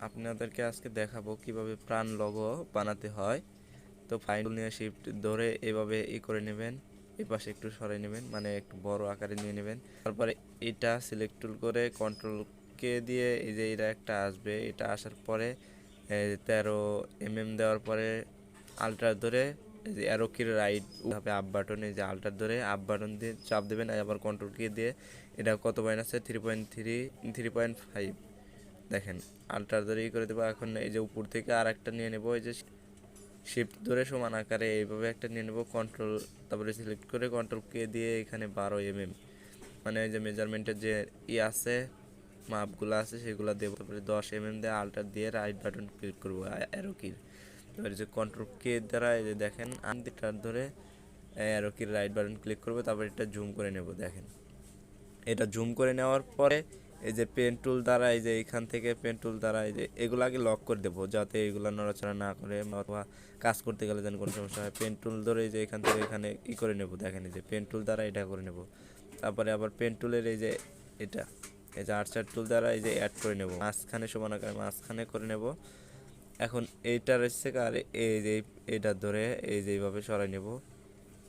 আপনাদেরকে আজকে দেখাবো কিভাবে প্রাণ লোগো বানাতে হয়। তো ফাইল নিয়ে শিফট ধরে এভাবে করে নেবেন, এই পাশে একটু সরাই নেবেন, মানে একটু বড় আকারে নিয়ে নেবেন। তারপরে এটা সিলেক্ট টুল করে কন্ট্রোল কে দিয়ে এই যে এটা একটা আসবে, এটা আসার পরে 13 দেওয়ার পরে আল্ট্রা ধরে এই যে অ্যারো কির রাইট হবে আপ বাটন, এই যে আল্ট্রা ধরে আপ বাটন দিয়ে চাপ দেবেন, আবার কন্ট্রোল কে দিয়ে এটা কত পয়েন্ট আছে 3.3 3.5 দেখেন আল্ট্রা ধরে করে দেবো। এখন এই যে উপর থেকে আর একটা নিয়ে নেবো, এই যে শিফট ধরে সমান আকারে এইভাবে একটা নিয়ে নেবো, কন্ট্রোল তারপরে সিলেক্ট করে কন্ট্রোল কে দিয়ে এখানে 12 মানে এই যে মেজারমেন্টের যে আছে মাপগুলো আছে সেগুলো দেবো। তারপরে 10 দিয়ে আল্টার দিয়ে রাইট বাটন ক্লিক করবো অ্যারো কির। এবার যে কন্ট্রোল কে দ্বারা এই যে দেখেন আনদিকটার ধরে অ্যারো কির রাইট বাটন ক্লিক করবো, তারপরে এটা জুম করে নেব। দেখেন এটা জুম করে নেওয়ার পরে এই যে পেন টুল দ্বারা এই যে এখান থেকে পেন টুল দ্বারা এই যে এগুলো আগে লক করে দেবো, যাতে এগুলো নড়াচড়া না করে অথবা কাজ করতে গেলে যেন কোনো সমস্যা হয়। পেন টুল ধরে এই যে এখান থেকে এখানে করে নেব। দেখেন এই যে পেন টুল দ্বারা এটা করে নেব। তারপরে আবার পেন টুলের এই যে এটা এই যে আর্চার টুল দ্বারা এই যে অ্যাড করে নেব, মাঝখানে সমান আকারে মাঝখানে করে নেব। এখন এইটার হচ্ছে আর এই যে এইটা ধরে এই যে এইভাবে সরাই নেব।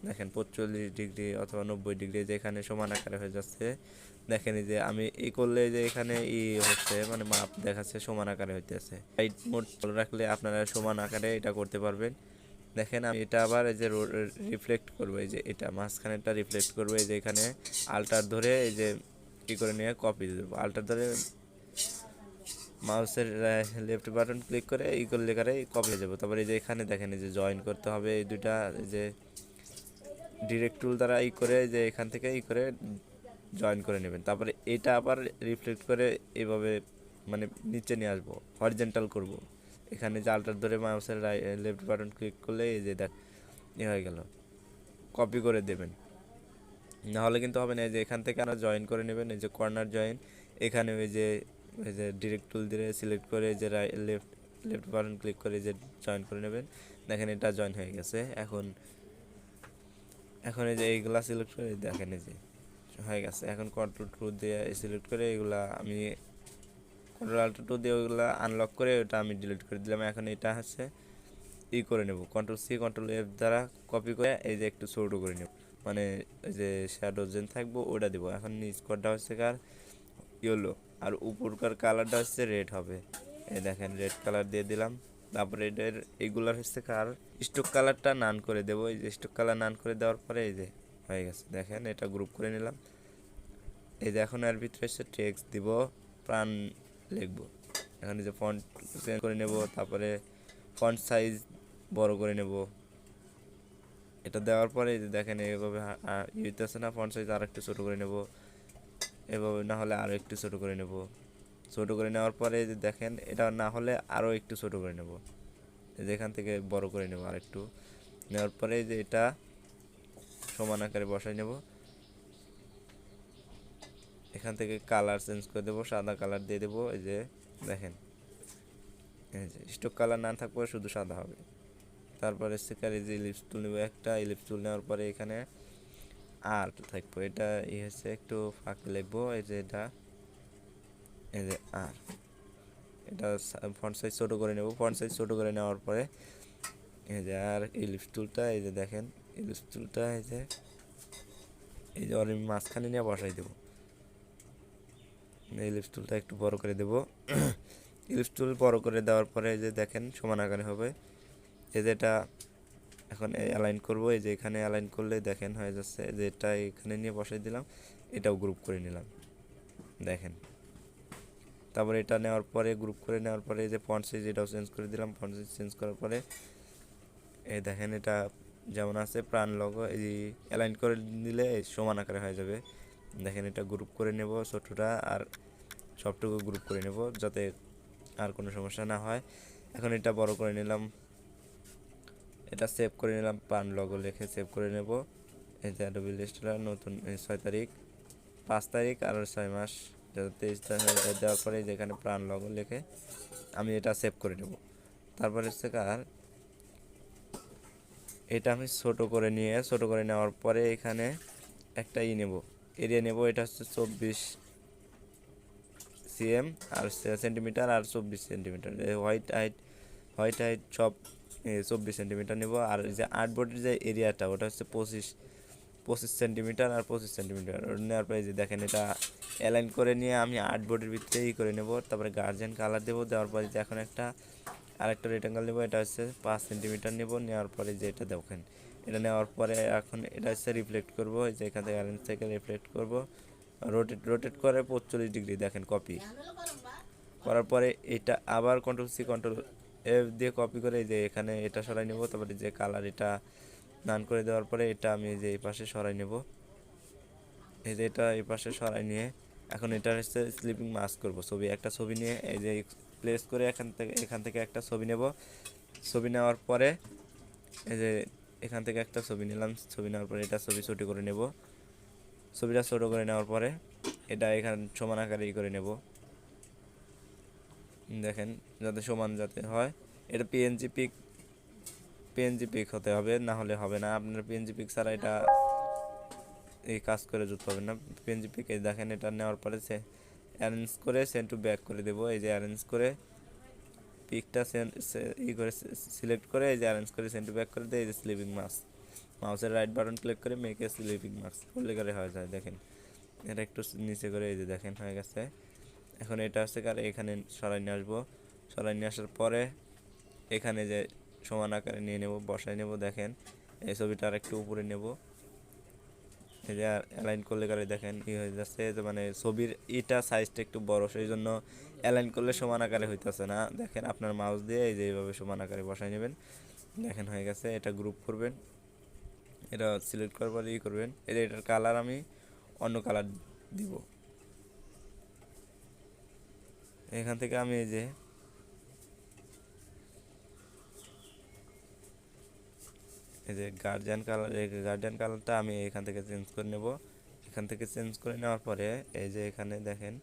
দেখেন 45 ডিগ্রি অথবা 90 ডিগ্রি যেখানে সমান আকারে হয়ে যাচ্ছে। দেখেন এই যে আমি এই করলে যে এখানে হচ্ছে মানে মাপ দেখাচ্ছে সমান আকারে হইতেছে। রাইট মোড চালু রাখলে আপনারা সমান আকারে এটা করতে পারবেন। দেখেন আমি এটা আবার এই যে রিফ্লেক্ট করবো, এই যে এটা মাঝখানেটা রিফ্লেক্ট করবো, এই যে এখানে আল্টার ধরে এই যে করে নিয়ে কপি দেবো। আল্টার ধরে মাউসের লেফট বাটন ক্লিক করে করলে কপি হয়ে যাবো। তারপরে এই যে এখানে দেখেন এই যে জয়েন করতে হবে এই দুইটা, এই যে ডিরেক্ট টুল দ্বারা করে যে এখান থেকে করে জয়েন করে নেবেন। তারপরে এটা আবার রিফ্লেক্ট করে এইভাবে মানে নিচে নিয়ে আসবো, হরিজেন্টাল করব। এখানে যে আল্টার ধরে মাউসের লেফট বাটন ক্লিক করলে এই যে দেখ হয়ে গেল, কপি করে দেবেন। নাহলে কিন্তু হবে না। এই যে এখান থেকে আপনারা জয়েন করে নেবেন, এই যে কর্নার জয়েন এখানে ওই যে ডিরেক্ট টুল দিয়ে সিলেক্ট করে যে লেফট লেফট বাটন ক্লিক করে যে জয়েন করে নেবেন। দেখেন এটা জয়েন হয়ে গেছে। এখন এখন এই যে এইগুলা সিলেক্ট করে দেখেন এই যে হয়ে গেছে। এখন কন্ট্রোল টু দিয়ে সিলেক্ট করে এগুলা আমি কন্ট্রোল আল্ট টু দিয়ে ওইগুলা আনলক করে ওটা আমি ডিলিট করে দিলাম। এখন এটা হচ্ছে করে নেব, কন্ট্রোল সি কন্ট্রোল এফ দ্বারা কপি করে এই যে একটু ছোটো করে নেব, মানে এই যে শ্যাডো যেন থাকবো ওটা দিব। এখন নিচ করটা হচ্ছে কার ইয়েলো আর উপরকার কালারটা হচ্ছে রেড হবে। এই দেখেন রেড কালার দিয়ে দিলাম। তারপরে এটার এইগুলার হচ্ছে কার স্টোক কালারটা নান করে দেবো। এই যে স্টোক কালার নান করে দেওয়ার পরে এই যে হয়ে গেছে। দেখেন এটা গ্রুপ করে নিলাম। এই যে এখন এর ভিতরে হচ্ছে টেক্সট দিব, প্রাণ লিখবো। এখন এই যে ফন্ট চেঞ্জ করে নেব, তারপরে ফন্ট সাইজ বড় করে নেব। এটা দেওয়ার পরে এই যে দেখেন এইভাবে হইতেছে না, ফন্ট সাইজ আর একটু ছোটো করে নেব। এভাবে না হলে আরও একটু ছোটো করে নেব। ছোটো করে নেওয়ার পরে যে দেখেন এটা না হলে আরও একটু ছোটো করে নেব, যেখান থেকে বড় করে নেব আর একটু। নেওয়ার পরে যে এটা সমান আকারে বসাই নেব। এখান থেকে কালার চেঞ্জ করে দেবো, সাদা কালার দিয়ে দেবো। এই যে দেখেন এই যে স্টোক কালার না থাকবে, শুধু সাদা হবে। তারপরে স্টিকার এই যে ইলিপস টুল নেবো একটা, ইলিপস টুল নেওয়ার পরে এখানে আর থাকবো, এটা হচ্ছে একটু ফাঁকে লিখবো। এই যে এটা এই যে আর এটা ফন্ট সাইজ ছোটো করে নেব। ফন্ট সাইজ ছোটো করে নেওয়ার পরে এই যে আর ইলিপস টুলটা এই যে দেখেন ইলিপস টুলটা এই যে ওর মাঝখানে নিয়ে বসাই দেবো। ইলিপস টুলটা একটু বড় করে দেবো। ইলিপস টুল বড় করে দেওয়ার পরে এই যে দেখেন সমান আকারে হবে। এই যে এটা এখন অ্যালাইন করব, এই যে এখানে অ্যালাইন করলে দেখেন হয়ে যাচ্ছে। যে এটা এখানে নিয়ে বসাই দিলাম, এটাও গ্রুপ করে নিলাম। দেখেন তারপরে এটা নেওয়ার পরে গ্রুপ করে নেওয়ার পরে এই যে ফন্ট সাইজ এটাও চেঞ্জ করে দিলাম। ফন্ট সাইজ চেঞ্জ করার পরে এই দেখেন এটা যেমন আছে প্রাণ লগো এই অ্যালাইন করে দিলে সমান আকারে হয়ে যাবে। দেখেন এটা গ্রুপ করে নেব, ছোটোটা আর সবটুকু গ্রুপ করে নেব যাতে আর কোনো সমস্যা না হয়। এখন এটা বড় করে নিলাম, এটা সেভ করে নিলাম, প্রাণ লগো লিখে সেভ করে নেব। এই যে অ্যাডোবি ইলাস্ট্রেটর নতুন 6 তারিখ 5 তারিখ আর 6 মাস 23 দেওয়ার পরে যেখানে প্রাণ লগো লিখে আমি এটা সেভ করে নেব। তারপরে হচ্ছে কার এটা আমি ছোট করে নেওয়ার পরে এখানে একটা নেব, এরিয়া নেব। এটা হচ্ছে 24 সিএম আর সেন্টিমিটার আর 24 সেন্টিমিটার। হোয়াইট হাইট সব 24 সেন্টিমিটার নেব। আর যে আর্টবোর্ডের যে এরিয়াটা ওটা হচ্ছে 25 সেন্টিমিটার আর 25 সেন্টিমিটার নেওয়ার পরে যে দেখেন এটা অ্যালাইন করে নিয়ে আমি আর্টবোর্ডের ভিতরেই করে নেব। তারপরে গার্জিয়ান কালার দেবো, দেওয়ার পরে যে এখন আরেকটা রেক্টাঙ্গেল নেবো, এটা হচ্ছে 5 সেন্টিমিটার নেব। নেওয়ার পরে যে এটা দেখেন, এটা নেওয়ার পরে এখন এটা হচ্ছে রিফ্লেক্ট করবো, যে এখান থেকে অ্যারেঞ্জ থেকে রিফ্লেক্ট করবো, রোটেট করে 45 ডিগ্রি দেখেন কপি করার পরে এটা আবার কন্ট্রোল-সি কন্ট্রোল-এফ দিয়ে কপি করে যে এখানে এটা সরাই নেব। তারপরে যে কালার এটা নান করে দেওয়ার পরে এটা আমি যে এই পাশে সরাই নেব, এই যে এটা এই পাশে সরাই নিয়ে এখন এটা হচ্ছে স্লিপিং মাস্ক করব। একটা ছবি নিয়ে এই যে প্লেস করে এখান থেকে একটা ছবি নেব। ছবি নেওয়ার পরে এই যে এখান থেকে একটা ছবি নিলাম, ছবি নেওয়ার পরে এটা ছবি ছোটো করে নেব। ছবিটা ছোটো করে নেওয়ার পরে এটা এখানে সমান আকারে করে নেব, দেখেন যাতে সমান যাতে হয়। এটা পিএনজি পিক হতে হবে, না হলে হবে না। আপনার পিএনজি পিক ছাড়া এটা এই কাজ করে যুক্ত হবে না। পিএনজি পিক এই দেখেন, এটা নেওয়ার পরে অ্যারেঞ্জ করে সেন্ড টু ব্যাক করে দেবো। এই যে অ্যারেঞ্জ করে পিকটা করে সিলেক্ট করে এই যে অ্যারেঞ্জ করে সেন্ড টু ব্যাক করে দেয়। এই যে স্লিপিং মাস্ক, মাউসের রাইট বাটন ক্লিক করে মেক এ স্লিপিং মাস্ক করলে করে হয়ে যায়। দেখেন এটা একটু নিচে করে এই যে দেখেন হয়ে গেছে। এখন এটা হচ্ছে কার এখানে সরাই নিয়ে আসবো। সরাই নিয়ে আসার পরে এখানে যে সমান আকারে নিয়ে নেব, বসাই নেব। দেখেন এই ছবিটা আর একটু উপরে নেব, এই যে অ্যালাইন করলে কারে দেখেন হয়ে যাচ্ছে। যে মানে ছবির সাইজটা একটু বড়, সেই জন্য অ্যালাইন করলে সমান আকারে হইতেছে না। দেখেন আপনার মাউস দিয়ে এই যে এইভাবে সমান আকারে বসাই নেবেন। দেখেন হয়ে গেছে। এটা গ্রুপ করবেন, এটা সিলেক্ট করার পরে করবেন। এই যে এটার কালার আমি অন্য কালার দিব। এখান থেকে আমি এই যে গার্জিয়ান কালারটা আমি এখান থেকে চেঞ্জ করে নেব। এখান থেকে চেঞ্জ করে নেওয়ার পরে এই যে এখানে দেখেন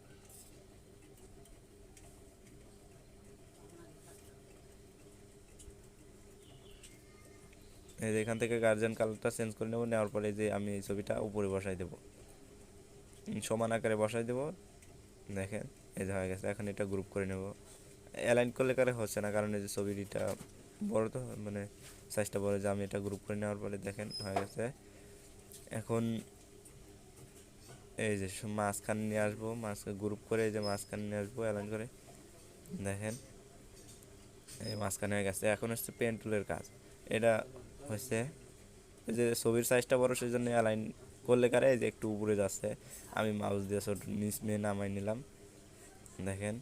এই যে এখান থেকে গার্জিয়ান কালারটা চেঞ্জ করে নেব। নেওয়ার পরে যে আমি এই ছবিটা উপরে বসাই দেব, সমান আকারে বসাই দেব। দেখেন এই যে হয়ে গেছে। এখন এটা গ্রুপ করে নেব। অ্যালাইন করলে কারে হচ্ছে না, কারণ এই যে ছবিটা বড়, তো মানে সাইজটা বড়। যে আমি এটা গ্রুপ করে নেওয়ার পরে দেখেন হয়ে গেছে। এখন এই যে মাঝখানে নিয়ে আসবো, গ্রুপ করে এই যে মাঝখানে নিয়ে আসবো অ্যালাইন করে। দেখেন এই মাঝখানে হয়ে গেছে। এখন হচ্ছে পেন টুলের কাজ। এটা হচ্ছে এই যে ছবির সাইজটা বড়, সেই জন্য অ্যালাইন করলে কারে এই যে একটু উপরে যাচ্ছে। আমি মাউস দিয়ে ছোট নিচ নিয়ে নামাই নিলাম। দেখেন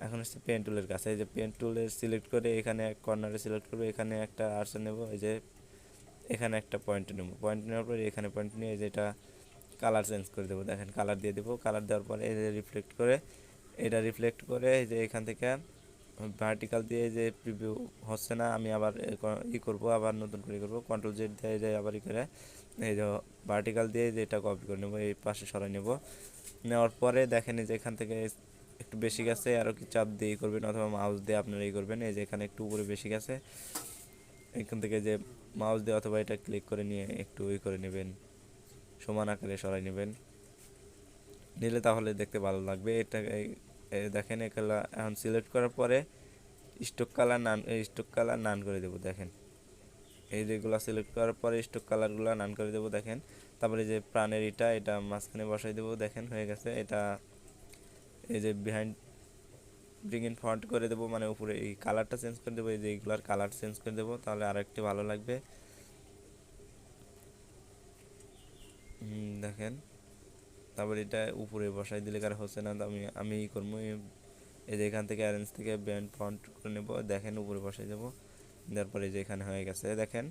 এখন হচ্ছে পেন টুলের কাছে। এই যে পেন টুলের সিলেক্ট করে এখানে কর্নারে সিলেক্ট করবো, এখানে একটা আর্চার নেব। এই যে এখানে একটা পয়েন্ট নেব, পয়েন্ট নেওয়ার পরে এখানে পয়েন্ট নিয়ে এই যে এটা কালার চেঞ্জ করে দেবো। দেখেন কালার দিয়ে দেবো। কালার দেওয়ার পরে এই যে রিফ্লেক্ট করে এই যে এখান থেকে ভার্টিক্যাল দিয়ে যে প্রিভিউ হচ্ছে না, আমি আবার করবো, আবার নতুন করে করবো। কন্ট্রোল-জেড দিয়ে যায় আবার করে এই যে ভার্টিক্যাল দিয়ে যে এটা কপি করে নেবো, এই পাশে সরাই নেব। নেওয়ার পরে দেখেন এই যে এখান থেকে একটু বেশি গেছে, আরও কি চাপ দিয়ে করবেন অথবা মাউস দিয়ে আপনারা করবেন। এই যে এখানে একটু উপরে বেশি গেছে, এখান থেকে যে মাউস দিয়ে অথবা এটা ক্লিক করে নিয়ে একটু করে নেবেন, সমান আকারে সরাই নেবেন। নিলে তাহলে দেখতে ভালো লাগবে। এটা দেখেন এগুলা এখন সিলেক্ট করার পরে স্টক কালার নান করে দেবো। দেখেন এই যেগুলো সিলেক্ট করার পরে স্টক কালারগুলো নান করে দেবো। দেখেন তারপরে যে প্রাণের এটা মাঝখানে বসাই দেবো। দেখেন হয়ে গেছে। এটা এই যে ব্রিং ইন ফন্ট করে দেবো, মানে উপরে এই কালারটা চেঞ্জ করে দেবো। এই যে এইগুলার কালার চেঞ্জ করে দেবো, তাহলে আরও একটু ভালো লাগবে। দেখেন তারপর এটা উপরে বসাই দিলে কার হচ্ছে না, তো আমি করবো। এই যে এখান থেকে অ্যারেঞ্জ থেকে ব্যান্ড ফন্ট করে নেব। দেখেন উপরে বসাই দেবো, দেওয়ার পরে যে এখানে হয়ে গেছে। দেখেন